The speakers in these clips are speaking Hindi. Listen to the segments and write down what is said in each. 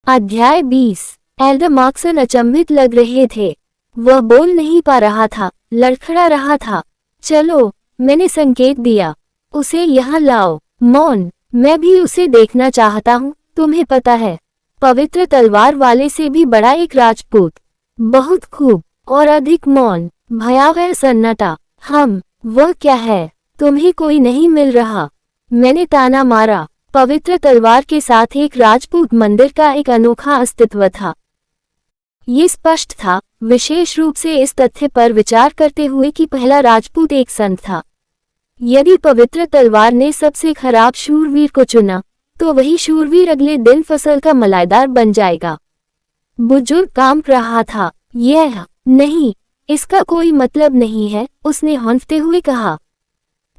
अध्याय 20। एल्डर मार्कसन अचंभित लग रहे थे। वह बोल नहीं पा रहा था, लड़खड़ा रहा था। चलो, मैंने संकेत दिया। उसे यहाँ लाओ। मौन, मैं भी उसे देखना चाहता हूँ। तुम्हें पता है, पवित्र तलवार वाले से भी बड़ा एक राजपूत। बहुत खूब। और अधिक मौन, भयावह सन्नाटा। वह क्या है? तुम्हें कोई नहीं मिल रहा? मैंने ताना मारा। पवित्र तलवार के साथ एक राजपूत मंदिर का एक अनोखा अस्तित्व था। ये स्पष्ट था, विशेष रूप से इस तथ्य पर विचार करते हुए कि पहला राजपूत एक संत था। यदि पवित्र तलवार ने सबसे खराब शूरवीर को चुना, तो वही शूरवीर अगले दिन फसल का मलाईदार बन जाएगा। बुजुर्ग कांप रहा था। यह नहीं, इसका कोई मतलब नहीं है, उसने हौंफते हुए कहा।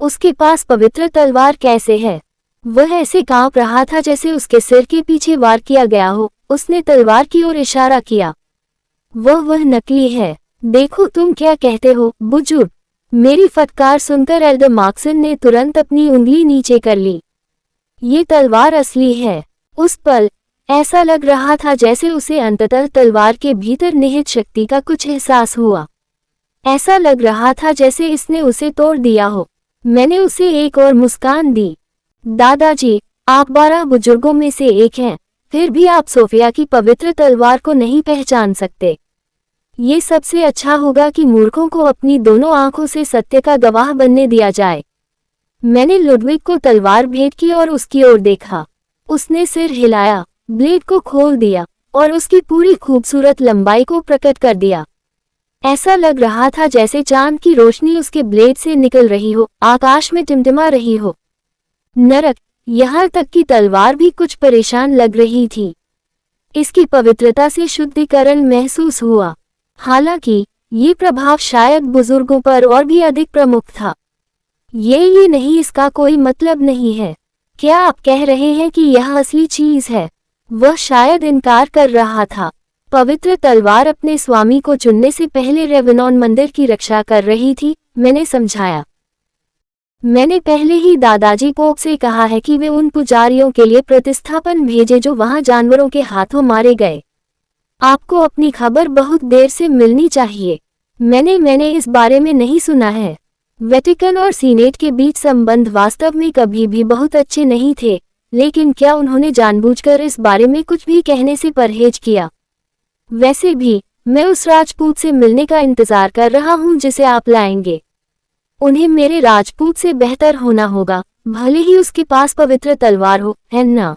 उसके पास पवित्र तलवार कैसे है? वह ऐसे कांप रहा था जैसे उसके सिर के पीछे वार किया गया हो। उसने तलवार की ओर इशारा किया। वह नकली है। देखो तुम क्या कहते हो, बुजुर्ग। मेरी फटकार सुनकर एल्डर मार्कसन ने तुरंत अपनी उंगली नीचे कर ली। ये तलवार असली है। उस पल ऐसा लग रहा था जैसे उसे अंततः तलवार के भीतर निहित शक्ति का कुछ एहसास हुआ। ऐसा लग रहा था जैसे इसने उसे तोड़ दिया हो। मैंने उसे एक और मुस्कान दी। दादाजी, आप 12 बुजुर्गों में से एक हैं, फिर भी आप सोफिया की पवित्र तलवार को नहीं पहचान सकते। ये सबसे अच्छा होगा कि मूर्खों को अपनी दोनों आंखों से सत्य का गवाह बनने दिया जाए। मैंने लुडविग को तलवार भेंट की और उसकी ओर देखा। उसने सिर हिलाया, ब्लेड को खोल दिया और उसकी पूरी खूबसूरत लंबाई को प्रकट कर दिया। ऐसा लग रहा था जैसे चांद की रोशनी उसके ब्लेड से निकल रही हो, आकाश में टिमटिमा रही हो। नरक, यहाँ तक कि तलवार भी कुछ परेशान लग रही थी। इसकी पवित्रता से शुद्धिकरण महसूस हुआ। हालांकि ये प्रभाव शायद बुजुर्गों पर और भी अधिक प्रमुख था। ये नहीं, इसका कोई मतलब नहीं है। क्या आप कह रहे हैं कि यह असली चीज है? वह शायद इनकार कर रहा था। पवित्र तलवार अपने स्वामी को चुनने से पहले रेवेनॉन मंदिर की रक्षा कर रही थी, मैंने समझाया। मैंने पहले ही दादाजी पोप से कहा है कि वे उन पुजारियों के लिए प्रतिस्थापन भेजे जो वहां जानवरों के हाथों मारे गए। आपको अपनी खबर बहुत देर से मिलनी चाहिए। मैंने इस बारे में नहीं सुना है। वेटिकन और सीनेट के बीच संबंध वास्तव में कभी भी बहुत अच्छे नहीं थे, लेकिन क्या उन्होंने जानबूझकर इस बारे में कुछ भी कहने से परहेज किया? वैसे भी, मैं उस राजपूत से मिलने का इंतजार कर रहा हूं जिसे आप लाएंगे। उन्हें मेरे राजपूत से बेहतर होना होगा, भले ही उसके पास पवित्र तलवार हो, है ना?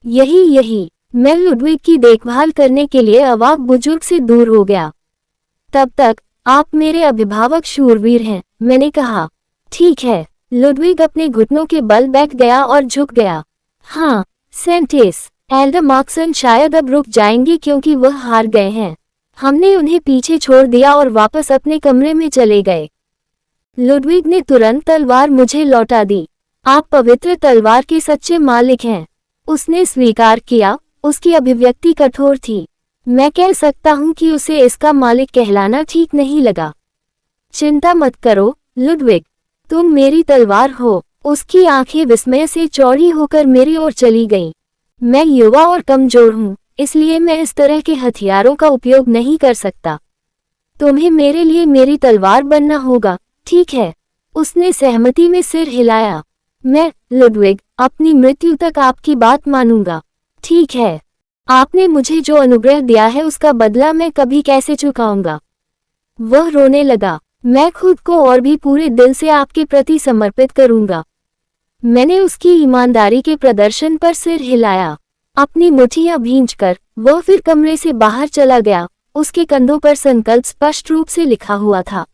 यही। मैं लुडविग की देखभाल करने के लिए अवाक बुजुर्ग से दूर हो गया। तब तक आप मेरे अभिभावक शूरवीर हैं, मैंने कहा। ठीक है। लुडविग अपने घुटनों के बल बैठ गया और झुक गया। हाँ, सेंटेस, एल्डर मार्कसन शायद अब रुक जाएंगे क्योंकि वह हार गए हैं। हमने उन्हें पीछे छोड़ दिया और वापस अपने कमरे में चले गए। लुडविग ने तुरंत तलवार मुझे लौटा दी। आप पवित्र तलवार के सच्चे मालिक हैं, उसने स्वीकार किया। उसकी अभिव्यक्ति कठोर थी। मैं कह सकता हूं कि उसे इसका मालिक कहलाना ठीक नहीं लगा। चिंता मत करो, लुडविग, तुम मेरी तलवार हो। उसकी आंखें विस्मय से चौड़ी होकर मेरी ओर चली गईं। मैं युवा और कमजोर हूं, इसलिए मैं इस तरह के हथियारों का उपयोग नहीं कर सकता। तुम्हें मेरे लिए मेरी तलवार बनना होगा, ठीक है? उसने सहमति में सिर हिलाया। मैं, लुडविग, अपनी मृत्यु तक आपकी बात मानूंगा। ठीक है। आपने मुझे जो अनुग्रह दिया है उसका बदला मैं कभी कैसे चुकाऊंगा? वह रोने लगा। मैं खुद को और भी पूरे दिल से आपके प्रति समर्पित करूंगा। मैंने उसकी ईमानदारी के प्रदर्शन पर सिर हिलाया। अपनी मुट्ठियां भींचकर वह फिर कमरे से बाहर चला गया। उसके कंधों पर संकल्प स्पष्ट रूप से लिखा हुआ था।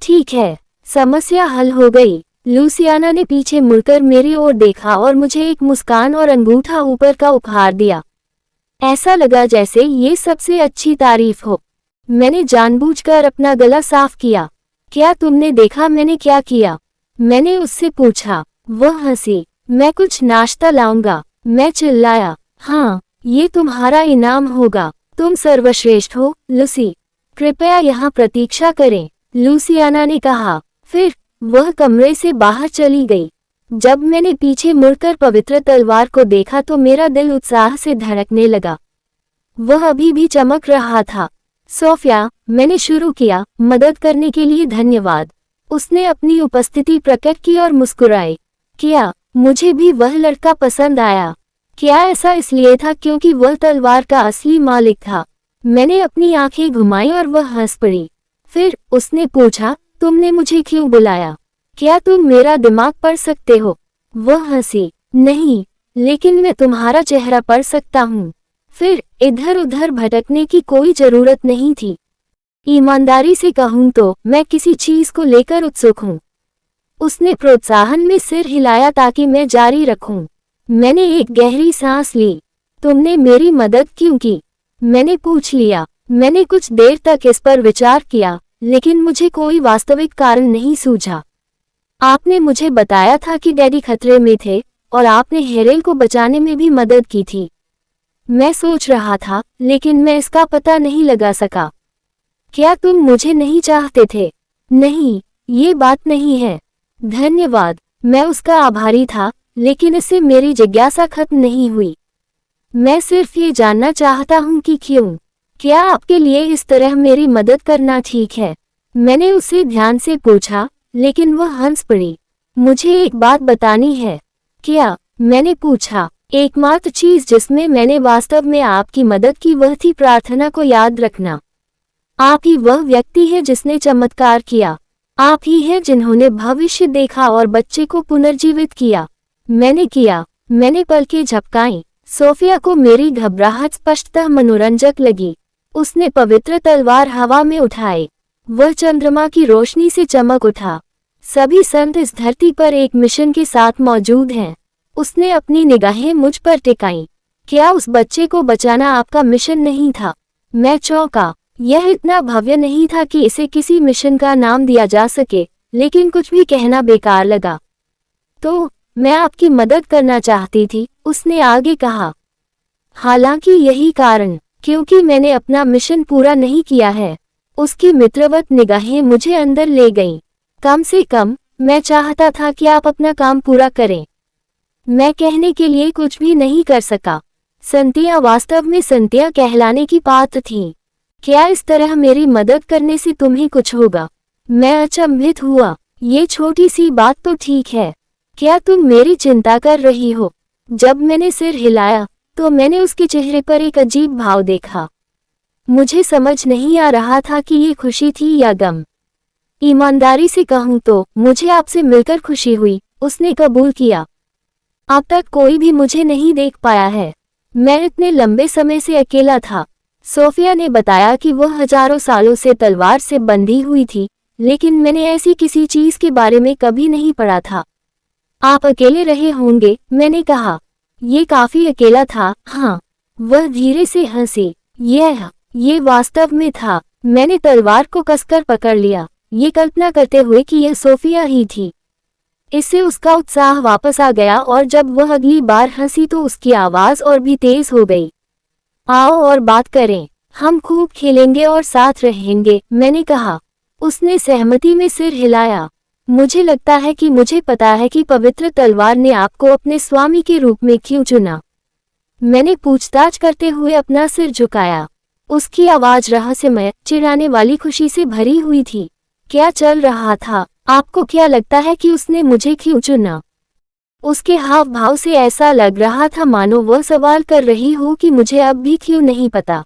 ठीक है, समस्या हल हो गई। लूसियाना ने पीछे मुड़कर मेरी ओर देखा और मुझे एक मुस्कान और अंगूठा ऊपर का उपहार दिया। ऐसा लगा जैसे ये सबसे अच्छी तारीफ हो। मैंने जानबूझकर अपना गला साफ किया। क्या तुमने देखा मैंने क्या किया? मैंने उससे पूछा। वह हंसी। मैं कुछ नाश्ता लाऊंगा, मैं चिल्लाया। हाँ, ये तुम्हारा इनाम होगा। तुम सर्वश्रेष्ठ हो, लूसी। कृपया यहाँ प्रतीक्षा करें, लूसियाना ने कहा। फिर वह कमरे से बाहर चली गई। जब मैंने पीछे मुड़कर पवित्र तलवार को देखा तो मेरा दिल उत्साह से धड़कने लगा। वह अभी भी चमक रहा था। सोफिया, मैंने शुरू किया, मदद करने के लिए धन्यवाद। उसने अपनी उपस्थिति प्रकट की और मुस्कुराई। क्या मुझे भी वह लड़का पसंद आया? क्या ऐसा इसलिए था क्योंकि वह तलवार का असली मालिक था? मैंने अपनी आंखें घुमाई और वह हंस पड़ी। फिर उसने पूछा, तुमने मुझे क्यों बुलाया? क्या तुम मेरा दिमाग पढ़ सकते हो? वह हंसी। नहीं, लेकिन मैं तुम्हारा चेहरा पढ़ सकता हूँ। फिर इधर उधर भटकने की कोई जरूरत नहीं थी। ईमानदारी से कहूँ तो मैं किसी चीज को लेकर उत्सुक हूँ। उसने प्रोत्साहन में सिर हिलाया ताकि मैं जारी रखूं। मैंने एक गहरी सांस ली। तुमने मेरी मदद क्यों की? मैंने पूछ लिया। मैंने कुछ देर तक इस पर विचार किया, लेकिन मुझे कोई वास्तविक कारण नहीं सूझा। आपने मुझे बताया था कि डैडी खतरे में थे और आपने हेरेल को बचाने में भी मदद की थी। मैं सोच रहा था, लेकिन मैं इसका पता नहीं लगा सका। क्या तुम मुझे नहीं चाहते थे? नहीं, ये बात नहीं है। धन्यवाद। मैं उसका आभारी था, लेकिन इससे मेरी जिज्ञासा खत्म नहीं हुई। मैं सिर्फ ये जानना चाहता हूँ कि क्यों? क्या आपके लिए इस तरह मेरी मदद करना ठीक है? मैंने उससे ध्यान से पूछा, लेकिन वह हंस पड़ी। मुझे एक बात बतानी है। क्या? मैंने पूछा। एकमात्र चीज जिसमें मैंने वास्तव में आपकी मदद की वह थी प्रार्थना को याद रखना। आप ही वह व्यक्ति है जिसने चमत्कार किया। आप ही हैं जिन्होंने भविष्य देखा और बच्चे को पुनर्जीवित किया। मैंने किया। मैंने पलकें झपकाईं। सोफिया को मेरी घबराहट स्पष्टतः मनोरंजक लगी। उसने पवित्र तलवार हवा में उठाई। वह चंद्रमा की रोशनी से चमक उठा। सभी संत इस धरती पर एक मिशन के साथ मौजूद हैं। उसने अपनी निगाहें मुझ पर टिकाईं। क्या उस बच्चे को बचाना आपका मिशन नहीं था? मैं चौंका। यह इतना भव्य नहीं था कि इसे किसी मिशन का नाम दिया जा सके, लेकिन कुछ भी कहना बेकार लगा। तो मैं आपकी मदद करना चाहती थी, उसने आगे कहा। हालांकि यही कारण, क्योंकि मैंने अपना मिशन पूरा नहीं किया है। उसकी मित्रवत निगाहें मुझे अंदर ले गईं। कम से कम मैं चाहता था कि आप अपना काम पूरा करें। मैं कहने के लिए कुछ भी नहीं कर सका। संतिया वास्तव में संतिया कहलाने की पात्र थीं। क्या इस तरह मेरी मदद करने से तुम्हें कुछ होगा? मैं अचंभित हुआ। ये छोटी सी बात तो ठीक है। क्या तुम मेरी चिंता कर रही हो? जब मैंने सिर हिलाया, तो मैंने उसके चेहरे पर एक अजीब भाव देखा। मुझे समझ नहीं आ रहा था कि ये खुशी थी या गम। ईमानदारी से कहूँ तो मुझे आपसे मिलकर खुशी हुई, उसने कबूल किया। अब तक कोई भी मुझे नहीं देख पाया है। मैं इतने लंबे समय से अकेला था। सोफिया ने बताया कि वह हजारों सालों से तलवार से बंधी हुई थी, लेकिन मैंने ऐसी किसी चीज के बारे में कभी नहीं पढ़ा था। आप अकेले रहे होंगे, मैंने कहा। ये काफी अकेला था, हाँ। वह धीरे से हंसी। ये वास्तव में था। मैंने तलवार को कसकर पकड़ लिया, ये कल्पना करते हुए कि यह सोफिया ही थी। इससे उसका उत्साह वापस आ गया और जब वह अगली बार हंसी तो उसकी आवाज और भी तेज हो गई। आओ और बात करें। हम खूब खेलेंगे और साथ रहेंगे, मैंने कहा। उसने सहमति में सिर हिलाया। मुझे लगता है कि मुझे पता है कि पवित्र तलवार ने आपको अपने स्वामी के रूप में क्यों चुना। मैंने पूछताछ करते हुए अपना सिर झुकाया। उसकी आवाज रहस्यमय, चिढ़ाने वाली खुशी से भरी हुई थी। क्या चल रहा था? आपको क्या लगता है कि उसने मुझे क्यों चुना? उसके हाव भाव से ऐसा लग रहा था मानो वह सवाल कर रही हो कि मुझे अब भी क्यों नहीं पता।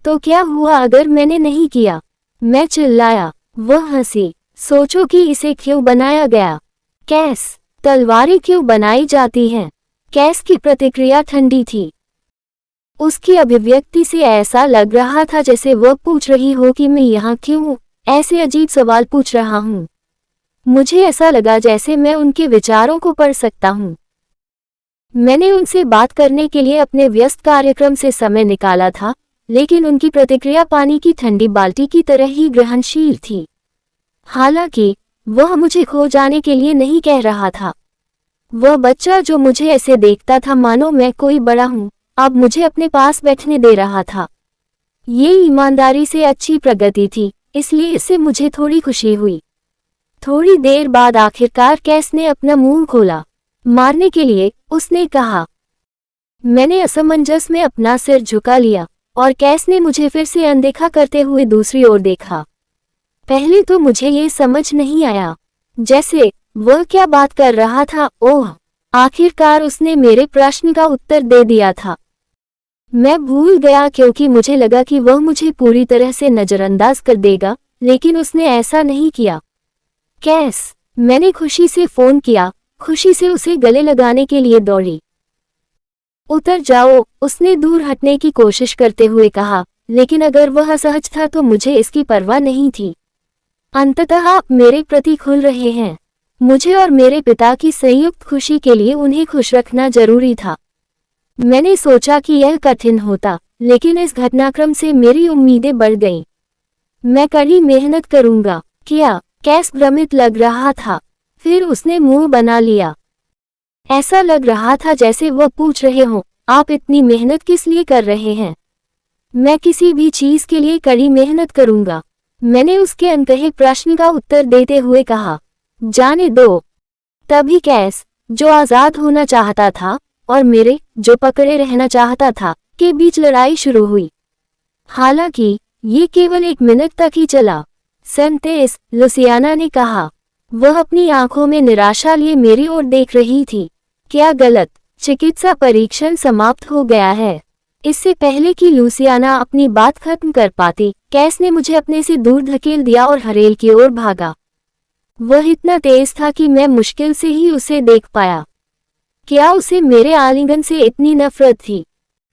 तो क्या हुआ अगर मैंने नहीं किया? मैं चिल्लाया। वह हंसी। सोचो कि इसे क्यों बनाया गया। कैस? तलवारें क्यों बनाई जाती हैं? कैस की प्रतिक्रिया ठंडी थी। उसकी अभिव्यक्ति से ऐसा लग रहा था जैसे वह पूछ रही हो कि मैं यहाँ क्यों ऐसे अजीब सवाल पूछ रहा हूँ। मुझे ऐसा लगा जैसे मैं उनके विचारों को पढ़ सकता हूँ। मैंने उनसे बात करने के लिए अपने व्यस्त कार्यक्रम से समय निकाला था, लेकिन उनकी प्रतिक्रिया पानी की ठंडी बाल्टी की तरह ही ग्रहणशील थी। हालांकि वह मुझे खो जाने के लिए नहीं कह रहा था। वह बच्चा जो मुझे ऐसे देखता था मानो मैं कोई बड़ा हूँ, अब मुझे अपने पास बैठने दे रहा था। ये ईमानदारी से अच्छी प्रगति थी, इसलिए इससे मुझे थोड़ी खुशी हुई। थोड़ी देर बाद आखिरकार कैस ने अपना मुंह खोला। मारने के लिए, उसने कहा। मैंने असमंजस में अपना सिर झुका लिया और कैस ने मुझे फिर से अनदेखा करते हुए दूसरी ओर देखा। पहले तो मुझे ये समझ नहीं आया, जैसे वह क्या बात कर रहा था। ओह, आखिरकार उसने मेरे प्रश्न का उत्तर दे दिया था। मैं भूल गया क्योंकि मुझे लगा कि वह मुझे पूरी तरह से नजरअंदाज कर देगा, लेकिन उसने ऐसा नहीं किया। कैस, मैंने खुशी से फोन किया, खुशी से उसे गले लगाने के लिए दौड़ी। उतर जाओ, उसने दूर हटने की कोशिश करते हुए कहा, लेकिन अगर वह असहज था तो मुझे इसकी परवाह नहीं थी। अंततः आप मेरे प्रति खुल रहे हैं। मुझे और मेरे पिता की संयुक्त खुशी के लिए उन्हें खुश रखना जरूरी था। मैंने सोचा कि यह कठिन होता, लेकिन इस घटनाक्रम से मेरी उम्मीदें बढ़ गईं। मैं कड़ी मेहनत करूंगा। क्या? कैस भ्रमित लग रहा था। फिर उसने मुंह बना लिया। ऐसा लग रहा था जैसे वह पूछ रहे हों, आप इतनी मेहनत किस लिए कर रहे हैं? मैं किसी भी चीज के लिए कड़ी मेहनत करूंगा, मैंने उसके अनकहे प्रश्न का उत्तर देते हुए कहा। जाने दो। तभी कैस, जो आजाद होना चाहता था, और मेरे, जो पकड़े रहना चाहता था, के बीच लड़ाई शुरू हुई। हालांकि ये केवल 1 मिनट तक ही चला। सेंटेस, लुसियाना ने कहा। वह अपनी आंखों में निराशा लिए मेरी ओर देख रही थी। क्या गलत? चिकित्सा परीक्षण समाप्त हो गया है। इससे पहले कि लुसियाना अपनी बात खत्म कर पाती, कैस ने मुझे अपने से दूर धकेल दिया और हरेल की ओर भागा। वह इतना तेज था कि मैं मुश्किल से ही उसे देख पाया। क्या उसे मेरे आलिंगन से इतनी नफरत थी?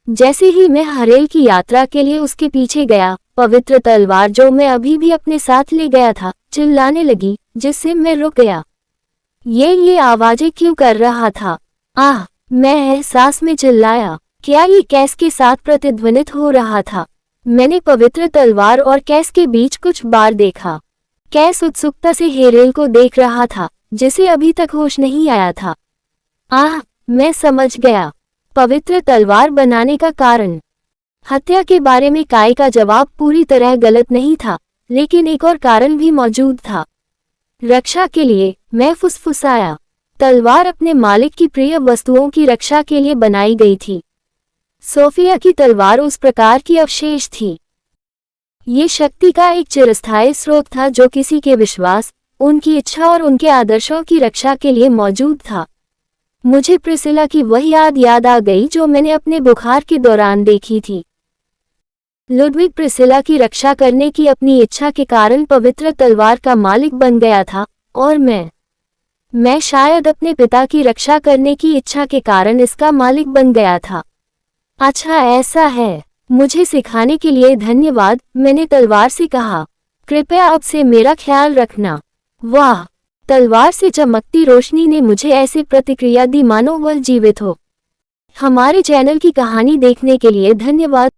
जैसे ही मैं हरेल की यात्रा के लिए उसके पीछे गया, पवित्र तलवार जो मैं अभी भी अपने साथ ले गया था, चिल्लाने लगी, जिससे मैं रुक गया। ये आवाजें क्यों कर रहा था? आह! मैं एहसास में चिल्लाया। क्या ये कैस के साथ प्रतिध्वनित हो रहा था? मैंने पवित्र तलवार और कैस के बीच कुछ बार देखा। कैस उत्सुकता से हेरेल को देख रहा था, जिसे अभी तक होश नहीं आया था। आह! मैं समझ गया। पवित्र तलवार बनाने का कारण। हत्या के बारे में काय का जवाब पूरी तरह गलत नहीं था, लेकिन एक और कारण भी मौजूद था। रक्षा के लिए, मैं फुसफुसाया। तलवार अपने मालिक की प्रिय वस्तुओं की रक्षा के लिए बनाई गई थी। सोफिया की तलवार उस प्रकार की अवशेष थी। ये शक्ति का एक चिरस्थायी स्रोत था जो किसी के विश्वास, उनकी इच्छा और उनके आदर्शों की रक्षा के लिए मौजूद था। मुझे प्रिसिला की वह याद आ गई जो मैंने अपने बुखार के दौरान देखी थी। लुडविग प्रिसिला की रक्षा करने की अपनी इच्छा के कारण पवित्र तलवार का मालिक बन गया था, और मैं शायद अपने पिता की रक्षा करने की इच्छा के कारण इसका मालिक बन गया था। अच्छा ऐसा है। मुझे सिखाने के लिए धन्यवाद, मैंने तलवार से कहा। कृपया अब से मेरा ख्याल रखना। वाह! तलवार से चमकती रोशनी ने मुझे ऐसे प्रतिक्रिया दी मानो वह जीवित हो। हमारे चैनल की कहानी देखने के लिए धन्यवाद।